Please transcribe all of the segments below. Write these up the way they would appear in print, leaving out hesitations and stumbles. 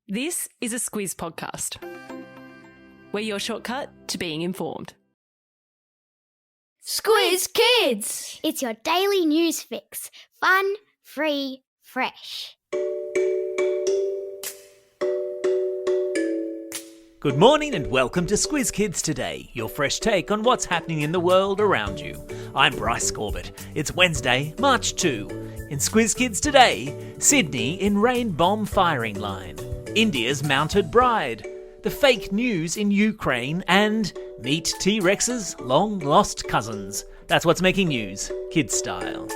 This is a Squiz podcast. We're your shortcut to being informed. Squiz Kids! It's your daily news fix. Fun, free, fresh. Good morning and welcome to Squiz Kids Today, your fresh take on what's happening in the world around you. I'm Bryce Corbett. It's Wednesday, March 2. In Squiz Kids Today, Sydney in rain bomb firing line, India's mounted bride, the fake news in Ukraine, and meet T-Rex's long-lost cousins. That's what's making news, kids style.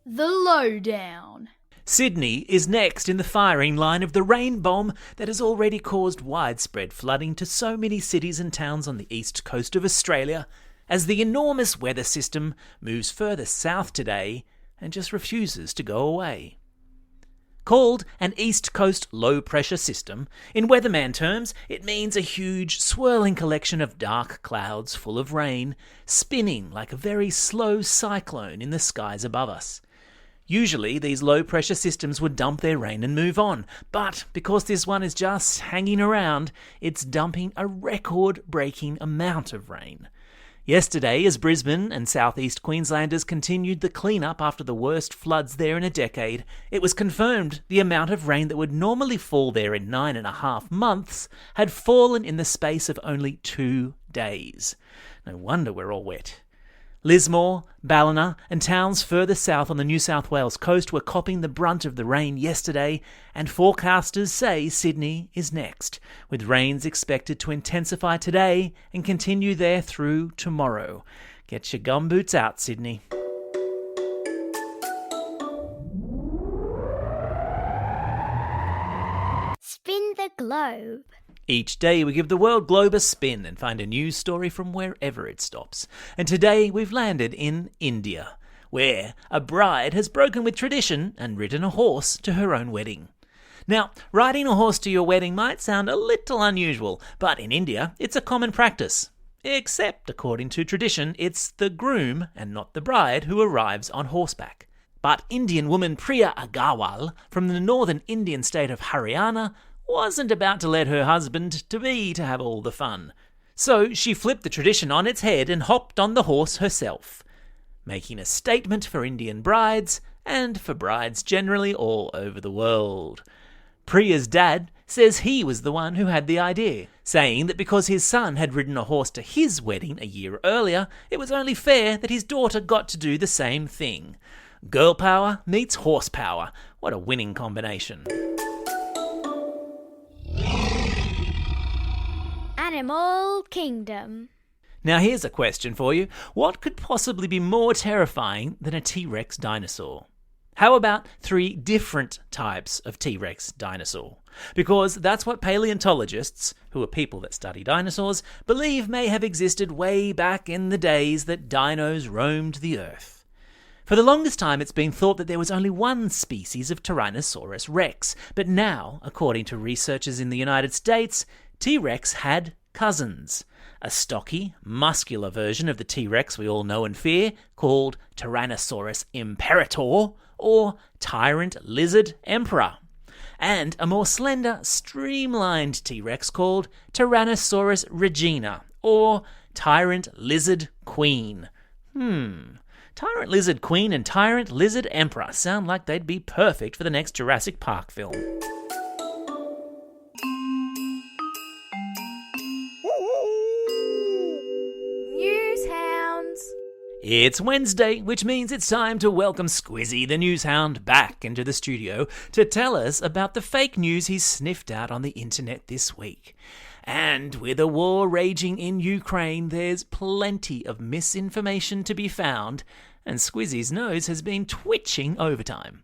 The lowdown. Sydney is next in the firing line of the rain bomb that has already caused widespread flooding to so many cities and towns on the east coast of Australia as the enormous weather system moves further south today and just refuses to go away. Called an East Coast low-pressure system, in weatherman terms, it means a huge, swirling collection of dark clouds full of rain, spinning like a very slow cyclone in the skies above us. Usually, these low-pressure systems would dump their rain and move on, but because this one is just hanging around, it's dumping a record-breaking amount of rain. Yesterday, as Brisbane and southeast Queenslanders continued the clean-up after the worst floods there in a decade, it was confirmed the amount of rain that would normally fall there in 9.5 months had fallen in the space of only 2 days. No wonder we're all wet. Lismore, Ballina and towns further south on the New South Wales coast were copping the brunt of the rain yesterday, and forecasters say Sydney is next, with rains expected to intensify today and continue there through tomorrow. Get your gumboots out, Sydney. Spin the globe. Each day we give the world globe a spin and find a news story from wherever it stops. And today we've landed in India, where a bride has broken with tradition and ridden a horse to her own wedding. Now, riding a horse to your wedding might sound a little unusual, but in India it's a common practice. Except, according to tradition, it's the groom and not the bride who arrives on horseback. But Indian woman Priya Agarwal from the northern Indian state of Haryana wasn't about to let her husband-to-be to have all the fun. So she flipped the tradition on its head and hopped on the horse herself, making a statement for Indian brides and for brides generally all over the world. Priya's dad says he was the one who had the idea, saying that because his son had ridden a horse to his wedding a year earlier, it was only fair that his daughter got to do the same thing. Girl power meets horse power. What a winning combination. Animal Kingdom. Now here's a question for you. What could possibly be more terrifying than a T-Rex dinosaur? How about 3 different types of T-Rex dinosaur? Because that's what paleontologists, who are people that study dinosaurs, believe may have existed way back in the days that dinos roamed the earth. For the longest time it's been thought that there was only one species of Tyrannosaurus rex, but now, according to researchers in the United States, T-Rex had cousins, a stocky, muscular version of the T-Rex we all know and fear, called Tyrannosaurus imperator, or Tyrant Lizard Emperor, and a more slender, streamlined T-Rex called Tyrannosaurus regina, or Tyrant Lizard Queen. Tyrant Lizard Queen and Tyrant Lizard Emperor sound like they'd be perfect for the next Jurassic Park film. It's Wednesday, which means it's time to welcome Squizzy the Newshound back into the studio to tell us about the fake news he's sniffed out on the internet this week. And with a war raging in Ukraine, there's plenty of misinformation to be found, and Squizzy's nose has been twitching overtime.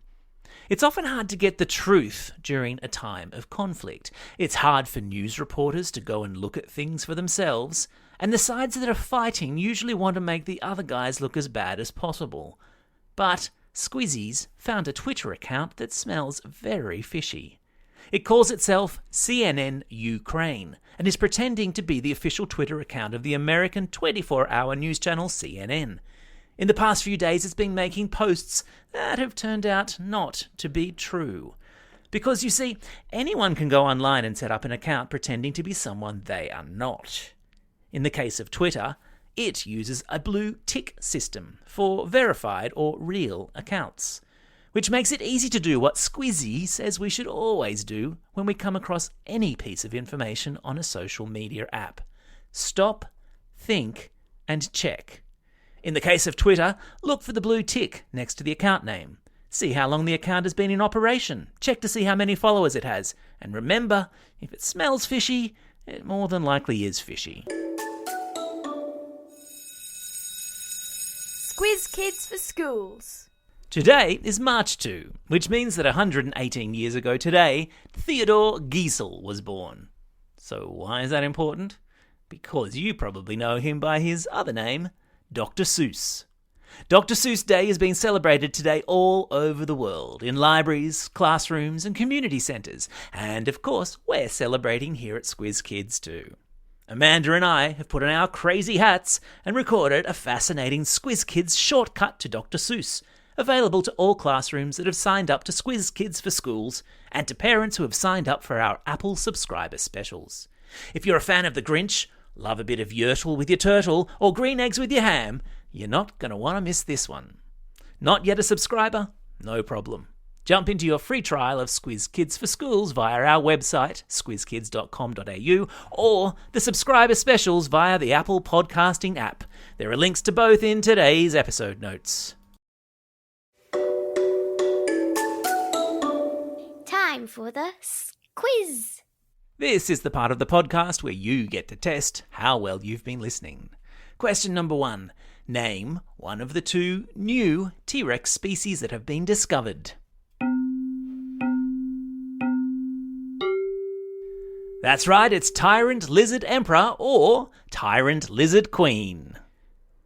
It's often hard to get the truth during a time of conflict. It's hard for news reporters to go and look at things for themselves, and the sides that are fighting usually want to make the other guys look as bad as possible. But Squizzy's found a Twitter account that smells very fishy. It calls itself CNN Ukraine and is pretending to be the official Twitter account of the American 24-hour news channel CNN. In the past few days, it's been making posts that have turned out not to be true. Because you see, anyone can go online and set up an account pretending to be someone they are not. In the case of Twitter, it uses a blue tick system for verified or real accounts, which makes it easy to do what Squizzy says we should always do when we come across any piece of information on a social media app. Stop, think, and check. In the case of Twitter, look for the blue tick next to the account name. See how long the account has been in operation. Check to see how many followers it has. And remember, if it smells fishy, it more than likely is fishy. Squiz Kids for Schools. Today is March 2, which means that 118 years ago today, Theodore Giesel was born. So why is that important? Because you probably know him by his other name, Dr. Seuss. Dr. Seuss Day is being celebrated today all over the world, in libraries, classrooms and community centres. And of course, we're celebrating here at Squiz Kids too. Amanda and I have put on our crazy hats and recorded a fascinating Squiz Kids shortcut to Dr. Seuss, available to all classrooms that have signed up to Squiz Kids for Schools and to parents who have signed up for our Apple subscriber specials. If you're a fan of The Grinch, love a bit of Yertle with your turtle, or green eggs with your ham, you're not going to want to miss this one. Not yet a subscriber? No problem. Jump into your free trial of Squiz Kids for Schools via our website, squizkids.com.au, or the subscriber specials via the Apple podcasting app. There are links to both in today's episode notes. Time for the quiz. This is the part of the podcast where you get to test how well you've been listening. Question number 1. Name one of the 2 new T-Rex species that have been discovered. That's right, it's Tyrant Lizard Emperor or Tyrant Lizard Queen.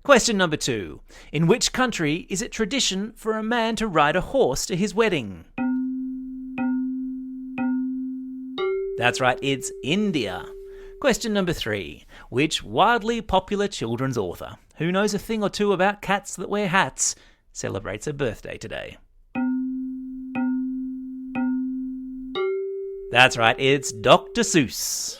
Question number 2. In which country is it tradition for a man to ride a horse to his wedding? That's right, it's India. Question number 3. Which wildly popular children's author, who knows a thing or two about cats that wear hats, celebrates a birthday today? That's right, it's Dr. Seuss.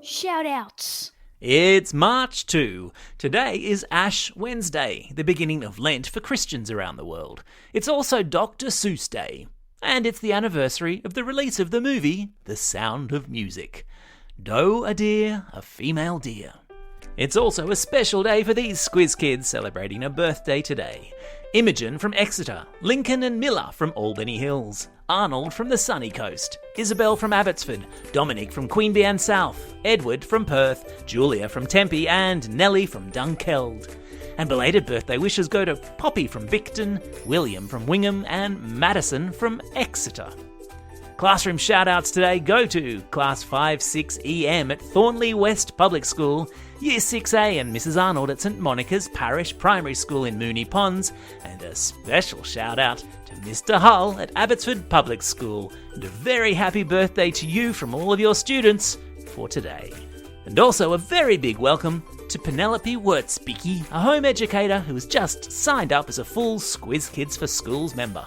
Shout-outs. It's March 2. Today is Ash Wednesday, the beginning of Lent for Christians around the world. It's also Dr. Seuss Day, and it's the anniversary of the release of the movie The Sound of Music. Doe a deer, a female deer. It's also a special day for these Squiz Kids celebrating a birthday today. Imogen from Exeter, Lincoln and Miller from Albany Hills, Arnold from the sunny coast, Isabel from Abbotsford, Dominic from Queanbeyan and South, Edward from Perth, Julia from Tempe and Nellie from Dunkeld. And belated birthday wishes go to Poppy from Bicton, William from Wingham and Madison from Exeter. Classroom shout-outs today go to Class 5-6 EM at Thornley West Public School, Year 6A and Mrs Arnold at St Monica's Parish Primary School in Moonee Ponds, and a special shout-out to Mr Hull at Abbotsford Public School, and a very happy birthday to you from all of your students for today. And also a very big welcome to Penelope Wurtzbeeke, a home educator who has just signed up as a full Squiz Kids for Schools member.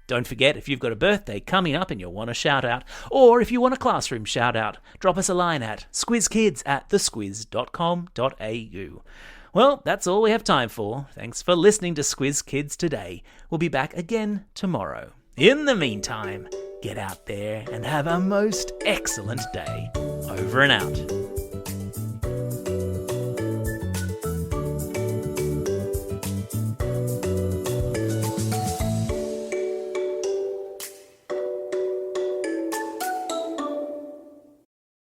Don't forget, if you've got a birthday coming up and you'll want a shout-out, or if you want a classroom shout-out, drop us a line at squizkids@thesquiz.com.au. Well, that's all we have time for. Thanks for listening to Squiz Kids today. We'll be back again tomorrow. In the meantime, get out there and have a most excellent day. Over and out.